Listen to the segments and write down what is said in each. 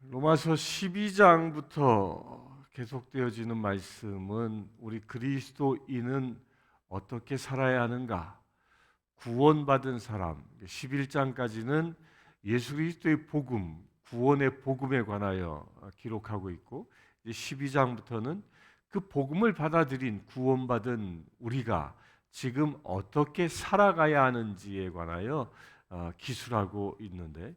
로마서 12장부터 계속되어지는 말씀은 우리 그리스도인은 어떻게 살아야 하는가? 구원받은 사람, 11장까지는 예수 그리스도의 복음, 구원의 복음에 관하여 기록하고 있고, 12장부터는 그 복음을 받아들인 구원받은 우리가 지금 어떻게 살아가야 하는지에 관하여 기술하고 있는데,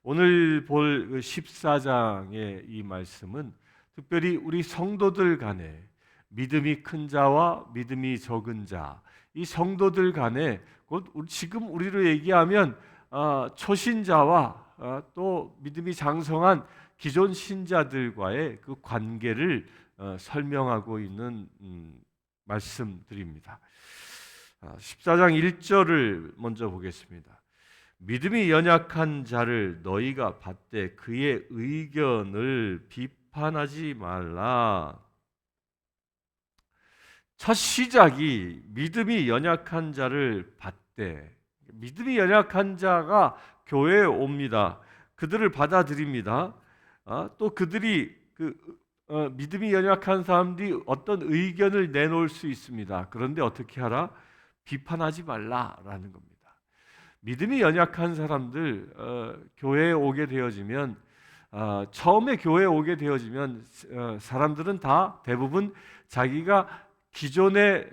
오늘 볼 14장의 이 말씀은 특별히 우리 성도들 간에 믿음이 큰 자와 믿음이 적은 자, 이 성도들 간에 곧 지금 우리로 얘기하면 초신자와 또 믿음이 장성한 기존 신자들과의 그 관계를 설명하고 있는 말씀드립니다. 14장 1절을 먼저 보겠습니다. 믿음이 연약한 자를 너희가 받되 그의 의견을 비판하지 말라. 첫 시작이 믿음이 연약한 자를 받되, 믿음이 연약한 자가 교회에 옵니다. 그들을 받아들입니다. 또 그들이 믿음이 연약한 사람들이 어떤 의견을 내놓을 수 있습니다. 그런데 어떻게 하라? 비판하지 말라라는 겁니다. 믿음이 연약한 사람들 교회에 오게 되어지면 처음에 교회에 오게 되어지면 사람들은 다 대부분 자기가 기존에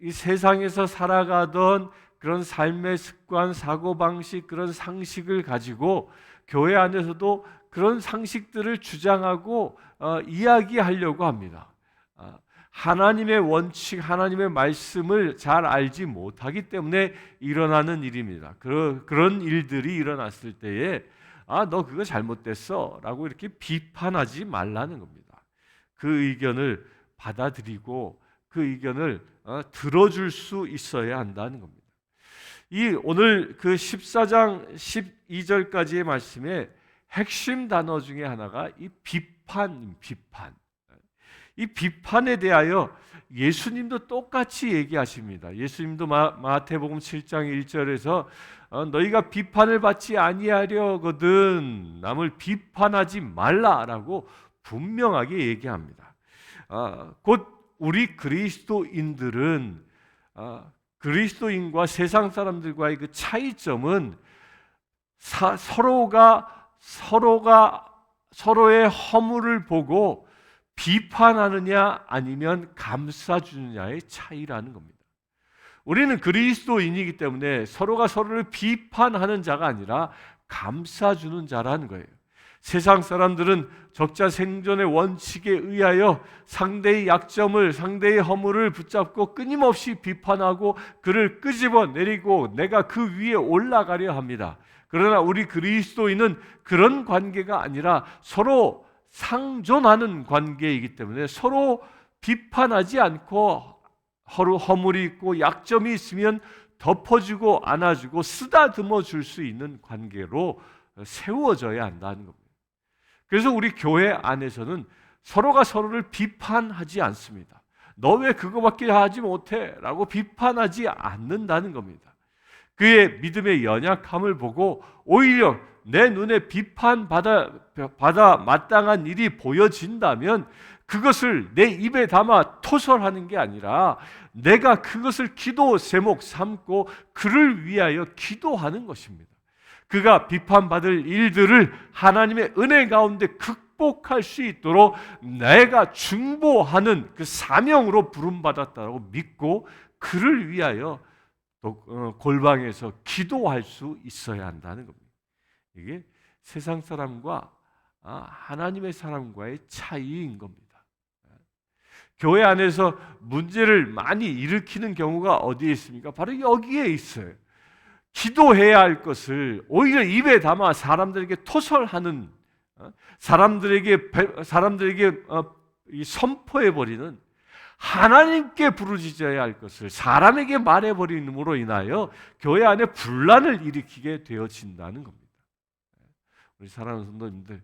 이 세상에서 살아가던 그런 삶의 습관, 사고방식, 그런 상식을 가지고 교회 안에서도 그런 상식들을 주장하고 이야기하려고 합니다. 하나님의 원칙, 하나님의 말씀을 잘 알지 못하기 때문에 일어나는 일입니다. 그런 일들이 일어났을 때에 너 그거 잘못됐어 라고 이렇게 비판하지 말라는 겁니다. 그 의견을 받아들이고 그 의견을 들어줄 수 있어야 한다는 겁니다. 이 오늘 그 14장 12절까지의 말씀의 핵심 단어 중에 하나가 이 비판. 이 비판에 대하여 예수님도 똑같이 얘기하십니다. 예수님도 마태복음 7장 1절에서 너희가 비판을 받지 아니하려거든 남을 비판하지 말라라고 분명하게 얘기합니다. 곧 우리 그리스도인들은 그리스도인과 세상 사람들과의 그 차이점은 서로의 허물을 보고 비판하느냐 아니면 감싸주느냐의 차이라는 겁니다. 우리는 그리스도인이기 때문에 서로가 서로를 비판하는 자가 아니라 감싸주는 자라는 거예요. 세상 사람들은 적자 생존의 원칙에 의하여 상대의 약점을, 상대의 허물을 붙잡고 끊임없이 비판하고 그를 끄집어 내리고 내가 그 위에 올라가려 합니다. 그러나 우리 그리스도인은 그런 관계가 아니라 서로 상존하는 관계이기 때문에 서로 비판하지 않고 허물이 있고 약점이 있으면 덮어주고 안아주고 쓰다듬어 줄 수 있는 관계로 세워져야 한다는 겁니다. 그래서 우리 교회 안에서는 서로가 서로를 비판하지 않습니다. 너 왜 그거밖에 하지 못해? 라고 비판하지 않는다는 겁니다. 그의 믿음의 연약함을 보고 오히려 내 눈에 비판받아 마땅한 일이 보여진다면 그것을 내 입에 담아 토설하는 게 아니라 내가 그것을 기도 제목 삼고 그를 위하여 기도하는 것입니다. 그가 비판받을 일들을 하나님의 은혜 가운데 극복할 수 있도록 내가 중보하는 그 사명으로 부름받았다고 믿고 그를 위하여 골방에서 기도할 수 있어야 한다는 겁니다. 이게 세상 사람과 하나님의 사람과의 차이인 겁니다. 교회 안에서 문제를 많이 일으키는 경우가 어디에 있습니까? 바로 여기에 있어요. 기도해야 할 것을 오히려 입에 담아 사람들에게 토설하는, 사람들에게 선포해버리는, 하나님께 부르짖어야 할 것을 사람에게 말해버림으로 인하여 교회 안에 분란을 일으키게 되어진다는 겁니다. 우리 사랑하는 성도님들,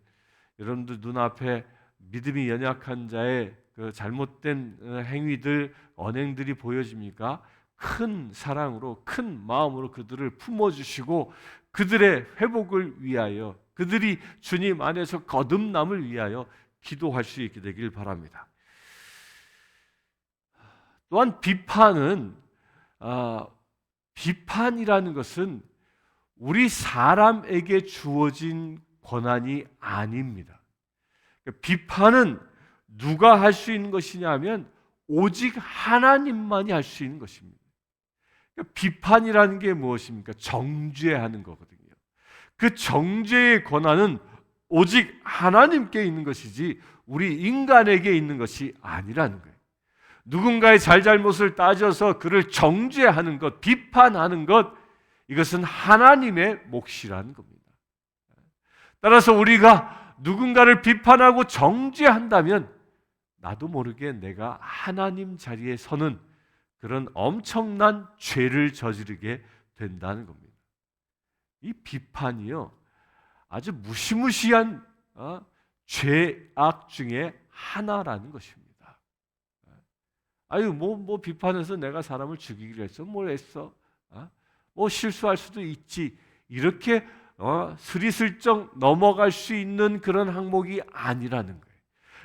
여러분들 눈앞에 믿음이 연약한 자의 그 잘못된 행위들, 언행들이 보여집니까? 큰 사랑으로, 큰 마음으로 그들을 품어주시고 그들의 회복을 위하여 그들이 주님 안에서 거듭남을 위하여 기도할 수 있게 되길 바랍니다. 또한 비판이라는 것은 우리 사람에게 주어진 권한이 아닙니다. 비판은 누가 할 수 있는 것이냐면 오직 하나님만이 할 수 있는 것입니다. 비판이라는 게 무엇입니까? 정죄하는 거거든요. 그 정죄의 권한은 오직 하나님께 있는 것이지 우리 인간에게 있는 것이 아니라는 거예요. 누군가의 잘잘못을 따져서 그를 정죄하는 것, 비판하는 것, 이것은 하나님의 몫이라는 겁니다. 따라서 우리가 누군가를 비판하고 정죄한다면 나도 모르게 내가 하나님 자리에 서는 그런 엄청난 죄를 저지르게 된다는 겁니다. 이 비판이요, 아주 무시무시한 죄악 중에 하나라는 것입니다. 뭐 비판해서 내가 사람을 죽이기로 했어? 뭘 했어? 뭐 실수할 수도 있지. 이렇게 스리슬쩍 넘어갈 수 있는 그런 항목이 아니라는 거예요.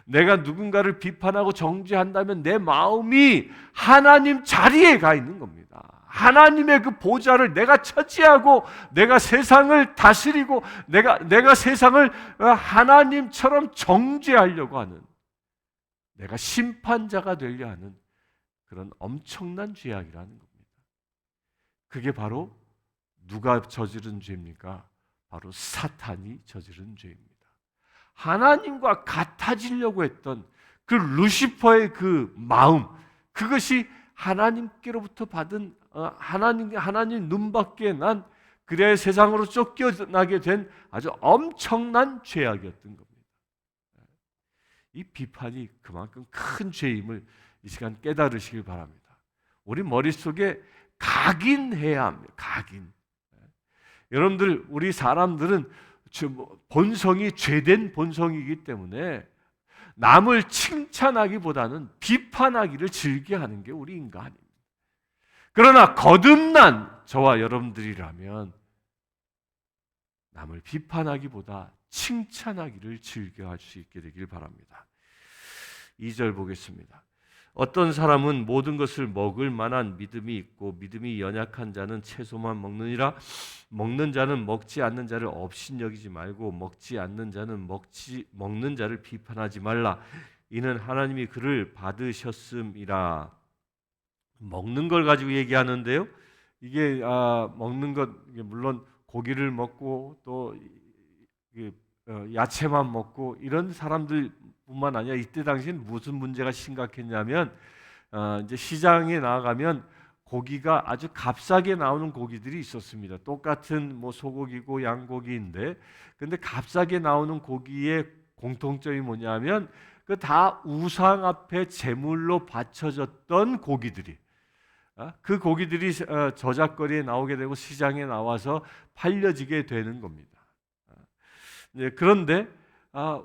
내가 누군가를 비판하고 정죄한다면 내 마음이 하나님 자리에 가 있는 겁니다. 하나님의 그 보좌를 내가 차지하고 내가 세상을 다스리고 내가 세상을 하나님처럼 정죄하려고 하는, 내가 심판자가 되려 하는 그런 엄청난 죄악이라는 겁니다. 그게 바로 누가 저지른 죄입니까? 바로 사탄이 저지른 죄입니다. 하나님과 같아지려고 했던 그 루시퍼의 그 마음, 그것이 하나님께로부터 받은 하나님 눈밖에 난, 그래야 세상으로 쫓겨나게 된 아주 엄청난 죄악이었던 겁니다. 이 비판이 그만큼 큰 죄임을 이 시간 깨달으시길 바랍니다. 우리 머릿속에 각인해야 합니다. 각인. 여러분들, 우리 사람들은 본성이 죄된 본성이기 때문에 남을 칭찬하기보다는 비판하기를 즐겨하는 게 우리 인간입니다. 그러나 거듭난 저와 여러분들이라면 남을 비판하기보다 칭찬하기를 즐겨할 수 있게 되길 바랍니다. 2절 보겠습니다. 어떤 사람은 모든 것을 먹을 만한 믿음이 있고 믿음이 연약한 자는 채소만 먹느니라. 먹는 자는 먹지 않는 자를 업신여기지 말고 먹지 않는 자는 먹는 자를 비판하지 말라. 이는 하나님이 그를 받으셨음이라. 먹는 걸 가지고 얘기하는데요. 이게 먹는 것, 물론 고기를 먹고 또 야채만 먹고 이런 사람들 뿐만 아니라 이때 당시엔 무슨 문제가 심각했냐면 이제 시장에 나가면 고기가 아주 값싸게 나오는 고기들이 있었습니다. 똑같은 뭐 소고기고 양고기인데, 근데 값싸게 나오는 고기의 공통점이 뭐냐면 그 다 우상 앞에 제물로 바쳐졌던 고기들이, 그 고기들이 저작거리에 나오게 되고 시장에 나와서 팔려지게 되는 겁니다. 그런데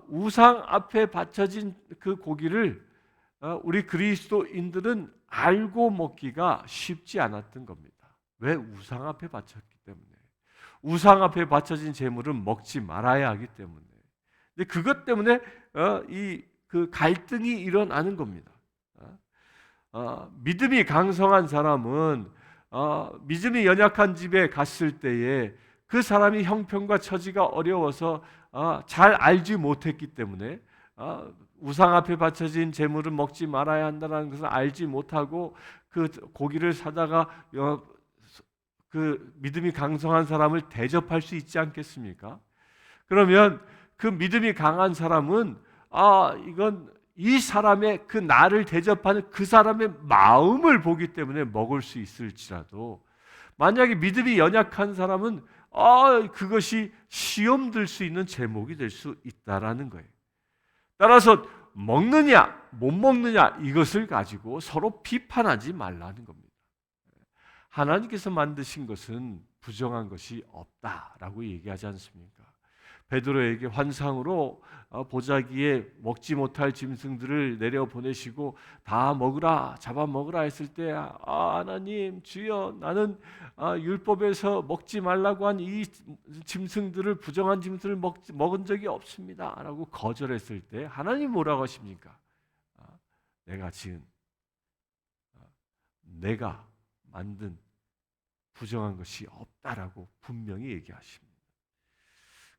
우상 앞에 바쳐진 그 고기를 우리 그리스도인들은 알고 먹기가 쉽지 않았던 겁니다. 왜? 우상 앞에 바쳤기 때문에. 우상 앞에 바쳐진 제물은 먹지 말아야 하기 때문에. 근데 그것 때문에 그 갈등이 일어나는 겁니다. 믿음이 강성한 사람은 믿음이 연약한 집에 갔을 때에 그 사람이 형편과 처지가 어려워서 잘 알지 못했기 때문에 우상 앞에 바쳐진 제물은 먹지 말아야 한다는 것을 알지 못하고 그 고기를 사다가 그 믿음이 강성한 사람을 대접할 수 있지 않겠습니까? 그러면 그 믿음이 강한 사람은 이건 이 사람의 그 나를 대접하는 그 사람의 마음을 보기 때문에 먹을 수 있을지라도, 만약에 믿음이 연약한 사람은 그것이 시험 들 수 있는 제목이 될 수 있다라는 거예요. 따라서 먹느냐 못 먹느냐 이것을 가지고 서로 비판하지 말라는 겁니다. 하나님께서 만드신 것은 부정한 것이 없다라고 얘기하지 않습니까? 베드로에게 환상으로 보자기에 먹지 못할 짐승들을 내려 보내시고 다 먹으라, 잡아 먹으라 했을 때 하나님 주여, 나는 율법에서 먹지 말라고 한 이 짐승들을, 부정한 짐승을 먹은 적이 없습니다라고 거절했을 때 하나님 뭐라고 하십니까? 내가 지은, 내가 만든 부정한 것이 없다라고 분명히 얘기하십니다.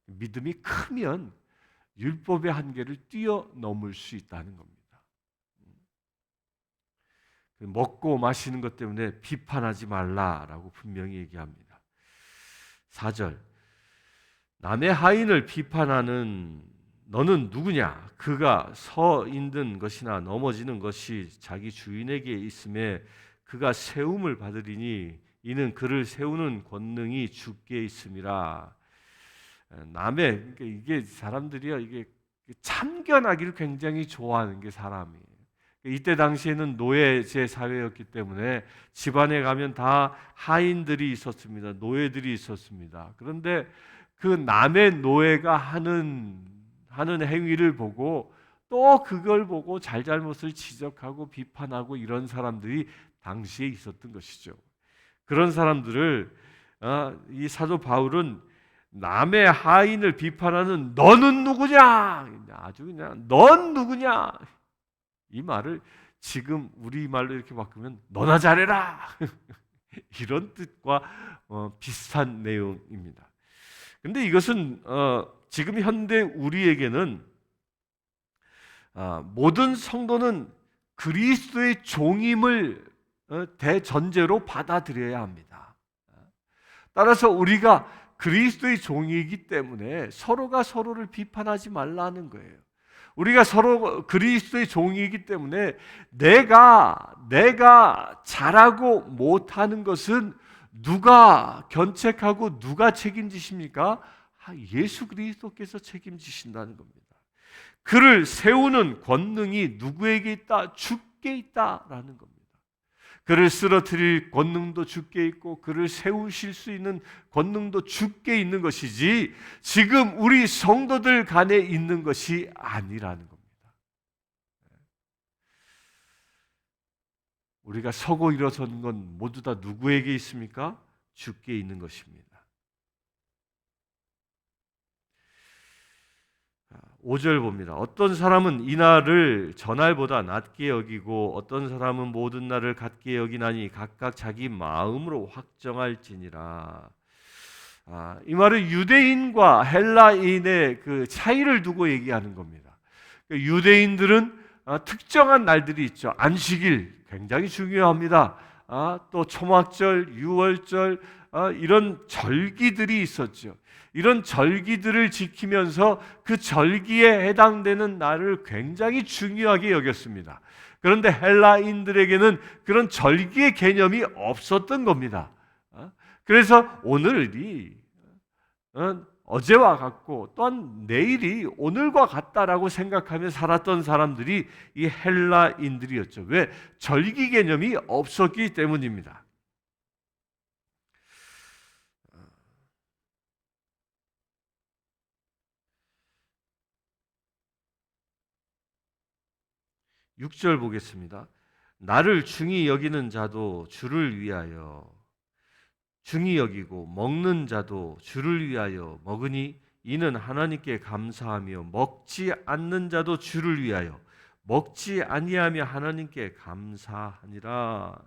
믿음이 크면 율법의 한계를 뛰어넘을 수 있다는 겁니다. 먹고 마시는 것 때문에 비판하지 말라라고 분명히 얘기합니다. 4절, 남의 하인을 비판하는 너는 누구냐? 그가 서 있는 것이나 넘어지는 것이 자기 주인에게 있음에 그가 세움을 받으리니 이는 그를 세우는 권능이 주께 있음이라. 남의, 이게 사람들이요, 이게 참견하기를 굉장히 좋아하는 게 사람이에요. 이때 당시에는 노예제 사회였기 때문에 집안에 가면 다 하인들이 있었습니다. 노예들이 있었습니다. 그런데 그 남의 노예가 하는 행위를 보고 또 그걸 보고 잘잘못을 지적하고 비판하고 이런 사람들이 당시에 있었던 것이죠. 그런 사람들을 이 사도 바울은 남의 하인을 비판하는 너는 누구냐? 아주 그냥 넌 누구냐? 이 말을 지금 우리말로 이렇게 바꾸면 너나 잘해라. 이런 뜻과 비슷한 내용입니다. 근데 이것은 지금 현대 우리에게는 모든 성도는 그리스도의 종임을 대전제로 받아들여야 합니다. 따라서 우리가 그리스도의 종이기 때문에 서로가 서로를 비판하지 말라는 거예요. 우리가 서로 그리스도의 종이기 때문에 내가 잘하고 못하는 것은 누가 견책하고 누가 책임지십니까? 예수 그리스도께서 책임지신다는 겁니다. 그를 세우는 권능이 누구에게 있다? 주께 있다라는 겁니다. 그를 쓰러뜨릴 권능도 주께 있고 그를 세우실 수 있는 권능도 주께 있는 것이지 지금 우리 성도들 간에 있는 것이 아니라는 겁니다. 우리가 서고 일어서는 건 모두 다 누구에게 있습니까? 주께 있는 것입니다. 5절 봅니다. 어떤 사람은 이날을 전날보다 낮게 여기고 어떤 사람은 모든 날을 같게 여기나니 각각 자기 마음으로 확정할지니라. 이 말은 유대인과 헬라인의 그 차이를 두고 얘기하는 겁니다. 유대인들은 특정한 날들이 있죠. 안식일 굉장히 중요합니다. 또 초막절, 유월절 이런 절기들이 있었죠. 이런 절기들을 지키면서 그 절기에 해당되는 날을 굉장히 중요하게 여겼습니다. 그런데 헬라인들에게는 그런 절기의 개념이 없었던 겁니다. 그래서 오늘이 어제와 같고 또한 내일이 오늘과 같다라고 생각하며 살았던 사람들이 이 헬라인들이었죠. 왜? 절기 개념이 없었기 때문입니다. 6절 보겠습니다. 나를 중히 여기는 자도 주를 위하여 중히 여기고 먹는 자도 주를 위하여 먹으니 이는 하나님께 감사하며 먹지 않는 자도 주를 위하여 먹지 아니하며 하나님께 감사하니라.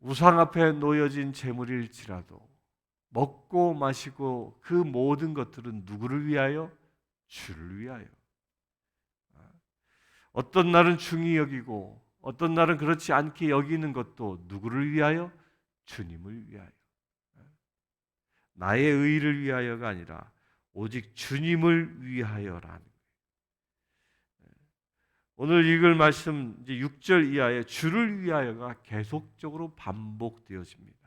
우상 앞에 놓여진 재물일지라도 먹고 마시고 그 모든 것들은 누구를 위하여? 주를 위하여. 어떤 날은 중히 여기고 어떤 날은 그렇지 않게 여기는 것도 누구를 위하여? 주님을 위하여. 나의 의를 위하여가 아니라 오직 주님을 위하여라는 거예요. 오늘 읽을 말씀 이제 6절 이하에 주를 위하여가 계속적으로 반복되어집니다.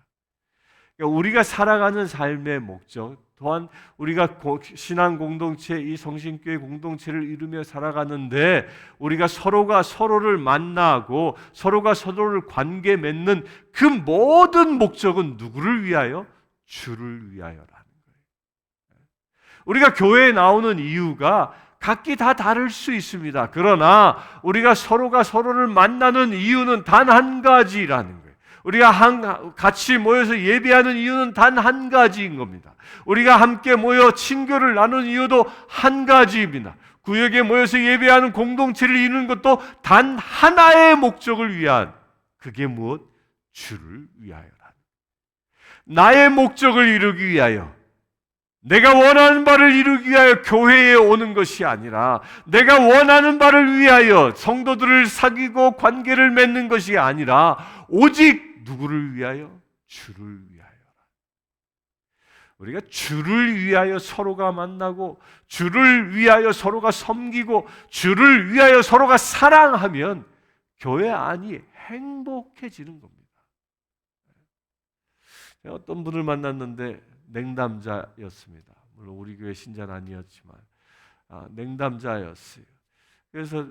그러니까 우리가 살아가는 삶의 목적, 또한 우리가 신앙 공동체, 이 성신교회 공동체를 이루며 살아가는데 우리가 서로가 서로를 만나고 서로가 서로를 관계 맺는 그 모든 목적은 누구를 위하여? 주를 위하여라는 거예요. 우리가 교회에 나오는 이유가 각기 다 다를 수 있습니다. 그러나 우리가 서로가 서로를 만나는 이유는 단 한 가지라는 거예요. 우리가 같이 모여서 예배하는 이유는 단 한 가지인 겁니다. 우리가 함께 모여 친교를 나누는 이유도 한 가지입니다. 구역에 모여서 예배하는 공동체를 이루는 것도 단 하나의 목적을 위한, 그게 무엇? 주를 위하여라. 나의 목적을 이루기 위하여, 내가 원하는 바를 이루기 위하여 교회에 오는 것이 아니라 내가 원하는 바를 위하여 성도들을 사귀고 관계를 맺는 것이 아니라 오직 누구를 위하여? 주를 위하여. 우리가 주를 위하여 서로가 만나고 주를 위하여 서로가 섬기고 주를 위하여 서로가 사랑하면 교회 안이 행복해지는 겁니다. 제가 어떤 분을 만났는데 냉담자였습니다. 물론 우리 교회 신자는 아니었지만 냉담자였어요. 그래서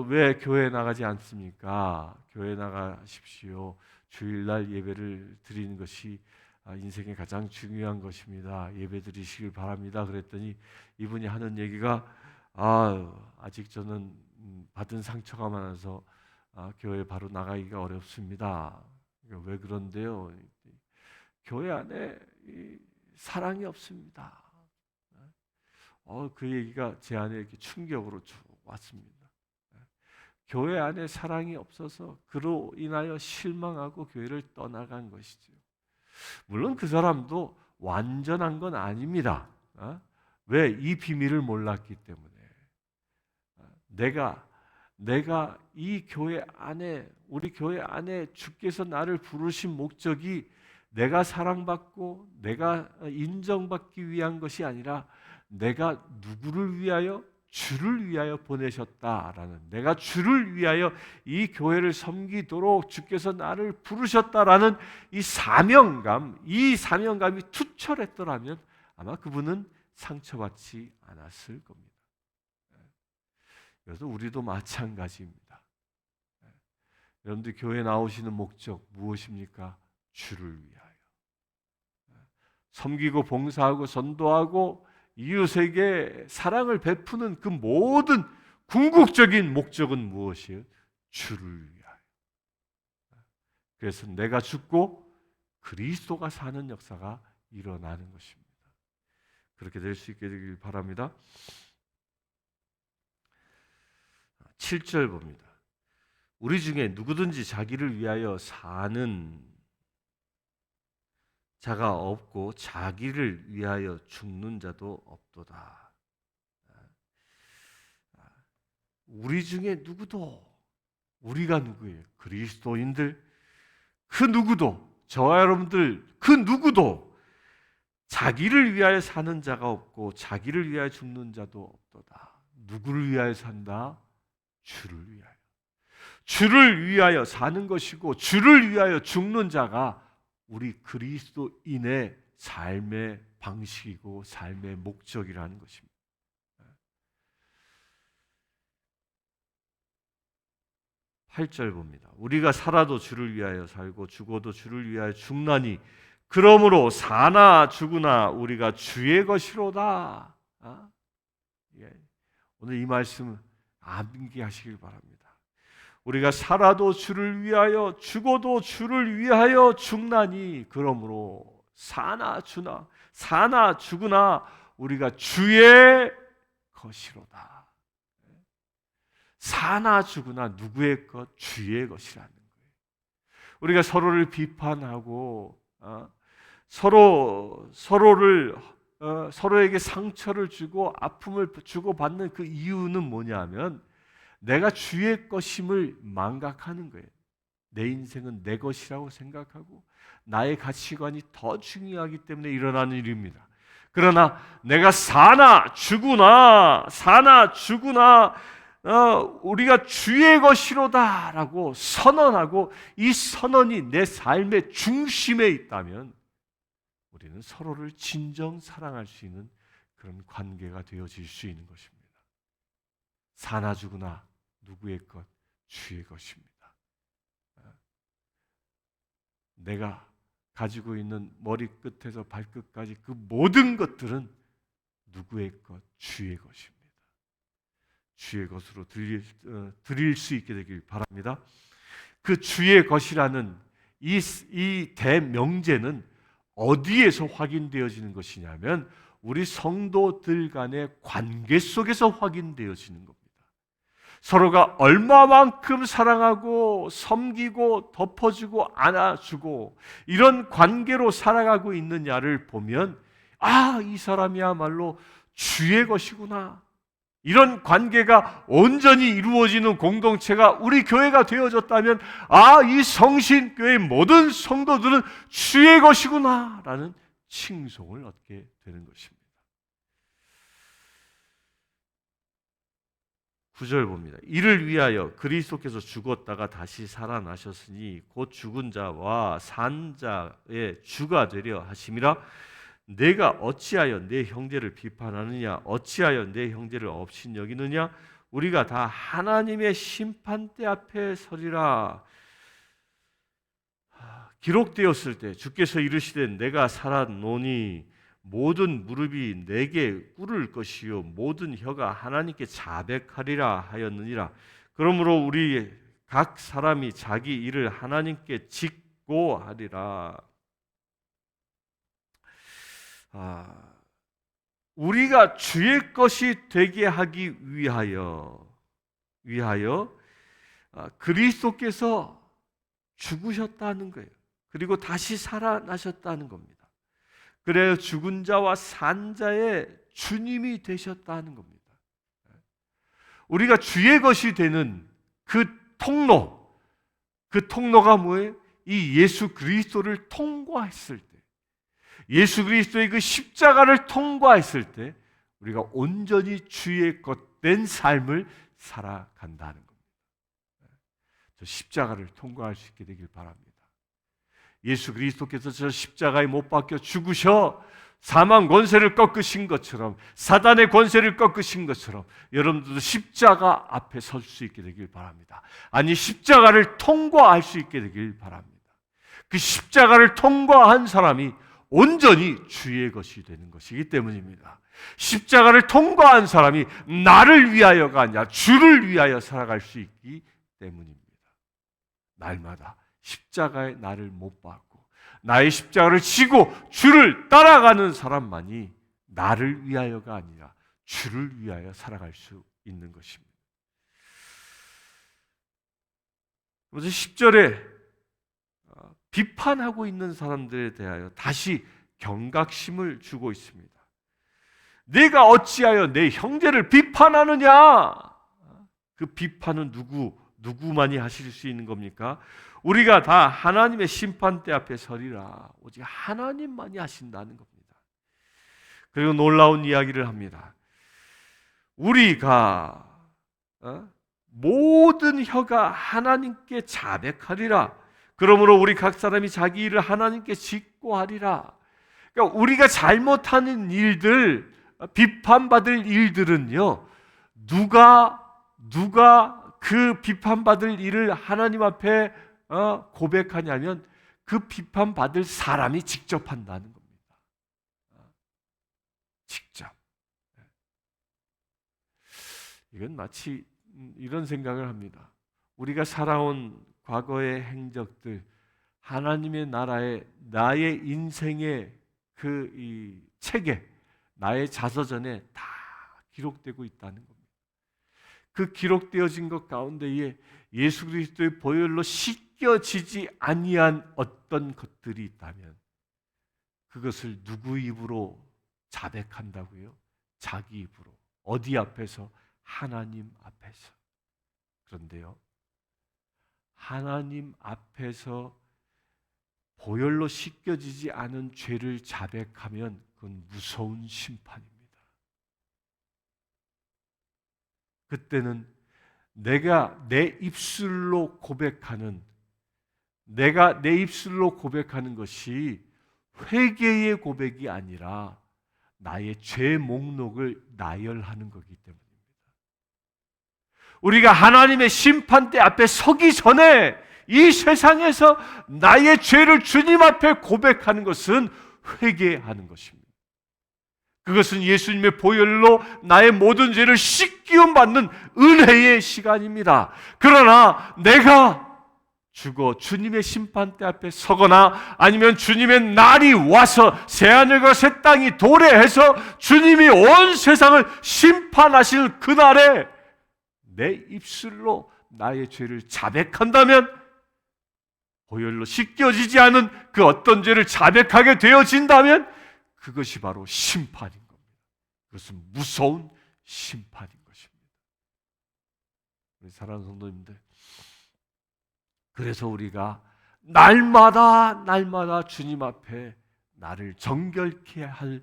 왜 교회 나가지 않습니까? 교회 나가십시오. 주일날 예배를 드리는 것이 인생의 가장 중요한 것입니다. 예배 드리시길 바랍니다. 그랬더니 이분이 하는 얘기가 아직 저는 받은 상처가 많아서 교회 바로 나가기가 어렵습니다. 왜 그런데요? 교회 안에 사랑이 없습니다. 그 얘기가 제 안에 이렇게 충격으로 쭉 왔습니다. 교회 안에 사랑이 없어서 그로 인하여 실망하고 교회를 떠나간 것이죠. 물론 그 사람도 완전한 건 아닙니다. 왜? 이 비밀을 몰랐기 때문에. 내가 이 교회 안에, 우리 교회 안에 주께서 나를 부르신 목적이 내가 사랑받고 내가 인정받기 위한 것이 아니라 내가 누구를 위하여? 주를 위하여 보내셨다라는, 내가 주를 위하여 이 교회를 섬기도록 주께서 나를 부르셨다라는 이 사명감이 투철했더라면 아마 그분은 상처받지 않았을 겁니다. 그래서 우리도 마찬가지입니다. 여러분들 교회 나오시는 목적 무엇입니까? 주를 위하여. 섬기고 봉사하고 전도하고 이웃에게 사랑을 베푸는 그 모든 궁극적인 목적은 무엇이에요? 주를 위하여. 그래서 내가 죽고 그리스도가 사는 역사가 일어나는 것입니다. 그렇게 될 수 있게 되길 바랍니다. 7절 봅니다. 우리 중에 누구든지 자기를 위하여 사는 자가 없고 자기를 위하여 죽는 자도 없도다. 우리 중에 누구도, 우리가 누구예요? 그리스도인들 그 누구도, 저와 여러분들 그 누구도 자기를 위하여 사는 자가 없고 자기를 위하여 죽는 자도 없도다. 누구를 위하여 산다? 주를 위하여. 주를 위하여 사는 것이고 주를 위하여 죽는 자가 우리 그리스도인의 삶의 방식이고 삶의 목적이라는 것입니다. 8절 봅니다. 우리가 살아도 주를 위하여 살고 죽어도 주를 위하여 죽나니 그러므로 사나 죽으나 우리가 주의 것이로다. 오늘 이 말씀 암기하시길 바랍니다. 우리가 살아도 주를 위하여 죽어도 주를 위하여 죽나니 그러므로 사나 죽으나 우리가 주의 것이로다. 사나 죽으나 누구의 것? 주의 것이라는 거예요. 우리가 서로를 비판하고 서로에게 상처를 주고 아픔을 주고받는 그 이유는 뭐냐면 내가 주의 것임을 망각하는 거예요. 내 인생은 내 것이라고 생각하고 나의 가치관이 더 중요하기 때문에 일어나는 일입니다. 그러나 내가 사나 죽으나 우리가 주의 것이로다라고 선언하고 이 선언이 내 삶의 중심에 있다면 우리는 서로를 진정 사랑할 수 있는 그런 관계가 되어질 수 있는 것입니다. 사나 죽으나 누구의 것? 주의 것입니다. 내가 가지고 있는 머리끝에서 발끝까지 그 모든 것들은 누구의 것? 주의 것입니다. 주의 것으로 드릴 수 있게 되길 바랍니다. 그 주의 것이라는 이 대명제는 어디에서 확인되어지는 것이냐면 우리 성도들 간의 관계 속에서 확인되어지는 겁니다. 서로가 얼마만큼 사랑하고 섬기고 덮어주고 안아주고 이런 관계로 살아가고 있느냐를 보면 이 사람이야말로 주의 것이구나. 이런 관계가 온전히 이루어지는 공동체가 우리 교회가 되어졌다면 이 성신교회의 모든 성도들은 주의 것이구나 라는 칭송을 얻게 되는 것입니다. 9절 봅니다. 이를 위하여 그리스도께서 죽었다가 다시 살아나셨으니 곧 죽은 자와 산 자의 주가 되려 하심이라. 내가 어찌하여 내 형제를 비판하느냐? 어찌하여 내 형제를 업신 여기느냐? 우리가 다 하나님의 심판대 앞에 서리라. 기록되었을 때 주께서 이르시되 내가 살았노니 모든 무릎이 내게 꿇을 것이요 모든 혀가 하나님께 자백하리라 하였느니라. 그러므로 우리 각 사람이 자기 일을 하나님께 짓고 하리라. 우리가 주의 것이 되게 하기 위하여 그리스도께서 죽으셨다는 거예요. 그리고 다시 살아나셨다는 겁니다. 그래야 죽은 자와 산 자의 주님이 되셨다는 겁니다. 우리가 주의 것이 되는 그 통로가 뭐예요? 이 예수 그리스도를 통과했을 때, 예수 그리스도의 그 십자가를 통과했을 때 우리가 온전히 주의 것 된 삶을 살아간다는 겁니다. 저 십자가를 통과할 수 있게 되길 바랍니다. 예수 그리스도께서 저 십자가에 못 박혀 죽으셔 사망 권세를 꺾으신 것처럼, 사단의 권세를 꺾으신 것처럼 여러분들도 십자가 앞에 설 수 있게 되길 바랍니다. 아니, 십자가를 통과할 수 있게 되길 바랍니다. 그 십자가를 통과한 사람이 온전히 주의 것이 되는 것이기 때문입니다. 십자가를 통과한 사람이 나를 위하여가 아니라 주를 위하여 살아갈 수 있기 때문입니다. 날마다 십자가에 나를 못 박고 나의 십자가를 지고 주를 따라가는 사람만이 나를 위하여가 아니라 주를 위하여 살아갈 수 있는 것입니다. 그래서 10절에 비판하고 있는 사람들에 대하여 다시 경각심을 주고 있습니다. 네가 어찌하여 내 형제를 비판하느냐? 그 비판은 누구만이 하실 수 있는 겁니까? 우리가 다 하나님의 심판대 앞에 서리라. 오직 하나님만이 하신다는 겁니다. 그리고 놀라운 이야기를 합니다. 우리가 모든 혀가 하나님께 자백하리라. 그러므로 우리 각 사람이 자기 일을 하나님께 짓고 하리라. 그러니까 우리가 잘못하는 일들, 비판받을 일들은요, 누가 그 비판받을 일을 하나님 앞에 고백하냐면 그 비판받을 사람이 직접 한다는 겁니다. 직접. 이건 마치 이런 생각을 합니다. 우리가 살아온 과거의 행적들, 하나님의 나라에 나의 인생의 이 책에, 나의 자서전에 다 기록되고 있다는 겁니다. 그 기록되어진 것 가운데에 예수 그리스도의 보혈로 씻겨지지 아니한 어떤 것들이 있다면 그것을 누구 입으로 자백한다고요? 자기 입으로. 어디 앞에서? 하나님 앞에서. 그런데요, 하나님 앞에서 보혈로 씻겨지지 않은 죄를 자백하면 그건 무서운 심판입니다. 그때는 내가 내 입술로 고백하는 것이 회개의 고백이 아니라 나의 죄 목록을 나열하는 거기 때문입니다. 우리가 하나님의 심판대 앞에 서기 전에 이 세상에서 나의 죄를 주님 앞에 고백하는 것은 회개하는 것입니다. 그것은 예수님의 보혈로 나의 모든 죄를 씻기움 받는 은혜의 시간입니다. 그러나 내가 죽어 주님의 심판대 앞에 서거나 아니면 주님의 날이 와서 새하늘과 새 땅이 도래해서 주님이 온 세상을 심판하실 그날에 내 입술로 나의 죄를 자백한다면 보혈로 씻겨지지 않은 그 어떤 죄를 자백하게 되어진다면 그것이 바로 심판인 겁니다. 그것은 무서운 심판인 것입니다. 우리 사랑하는 성도님들, 그래서 우리가 날마다 주님 앞에 나를 정결케 할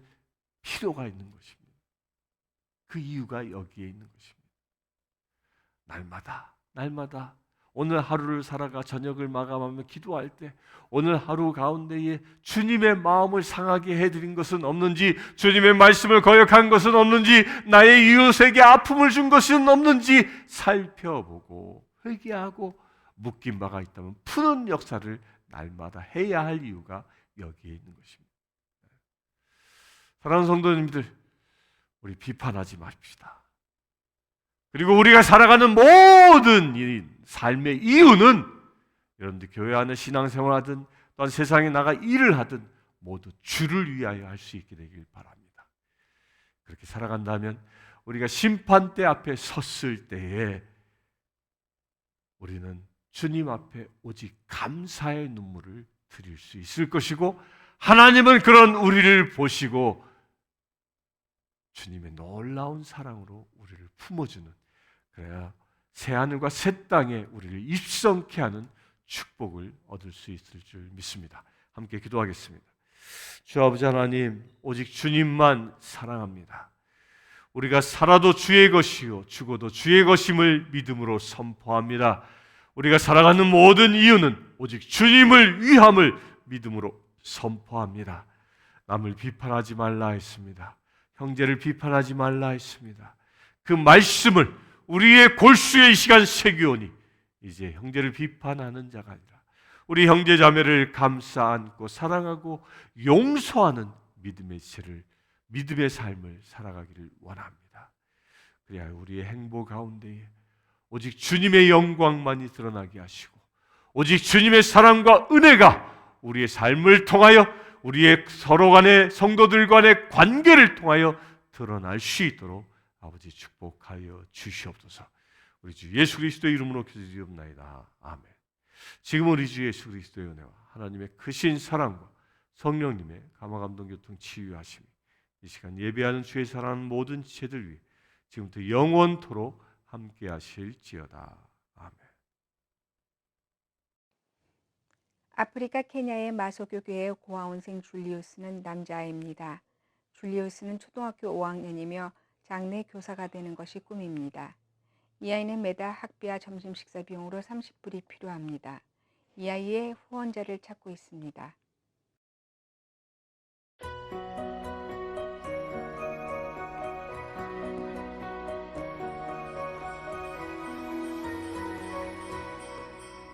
필요가 있는 것입니다. 그 이유가 여기에 있는 것입니다. 날마다 오늘 하루를 살아가 저녁을 마감하며 기도할 때 오늘 하루 가운데에 주님의 마음을 상하게 해드린 것은 없는지, 주님의 말씀을 거역한 것은 없는지, 나의 이웃에게 아픔을 준 것은 없는지 살펴보고 회개하고 묶인 바가 있다면 푸는 역사를 날마다 해야 할 이유가 여기에 있는 것입니다. 사랑하는 성도님들, 우리 비판하지 마십시다. 그리고 우리가 살아가는 모든 이 삶의 이유는 여러분들 교회 안에 신앙생활하든 또한 세상에 나가 일을 하든 모두 주를 위하여 할 수 있게 되길 바랍니다. 그렇게 살아간다면 우리가 심판대 앞에 섰을 때에 우리는 주님 앞에 오직 감사의 눈물을 드릴 수 있을 것이고, 하나님은 그런 우리를 보시고 주님의 놀라운 사랑으로 우리를 품어주는, 그래야 새하늘과 새 땅에 우리를 입성케 하는 축복을 얻을 수 있을 줄 믿습니다. 함께 기도하겠습니다. 주 아버지 하나님, 오직 주님만 사랑합니다. 우리가 살아도 주의 것이요 죽어도 주의 것임을 믿음으로 선포합니다. 우리가 살아가는 모든 이유는 오직 주님을 위함을 믿음으로 선포합니다. 남을 비판하지 말라 했습니다. 형제를 비판하지 말라 했습니다. 그 말씀을 우리의 골수에 이 시간 새기오니 이제 형제를 비판하는 자가 아니라 우리 형제 자매를 감싸 안고 사랑하고 용서하는 믿음의 삶을 살아가기를 원합니다. 그래야 우리의 행보 가운데에 오직 주님의 영광만이 드러나게 하시고 오직 주님의 사랑과 은혜가 우리의 삶을 통하여 우리의 서로 간의 성도들 간의 관계를 통하여 드러날 수 있도록 아버지 축복하여 주시옵소서. 우리 주 예수 그리스도의 이름으로 기도드리옵나이다. 아멘. 지금 우리 주 예수 그리스도의 은혜와 하나님의 크신 사랑과 성령님의 감화감동 교통 치유하심이 이 시간 예배하는 주의 사랑하는 모든 지체들 위해 지금부터 영원토록 함께 하실지어다. 아멘. 아프리카 케냐의 마소교 교회의 고아원생 줄리우스는 남자아이입니다. 줄리우스는 초등학교 5학년이며 장래 교사가 되는 것이 꿈입니다. 이 아이는 매달 학비와 점심 식사 비용으로 30불이 필요합니다. 이 아이의 후원자를 찾고 있습니다.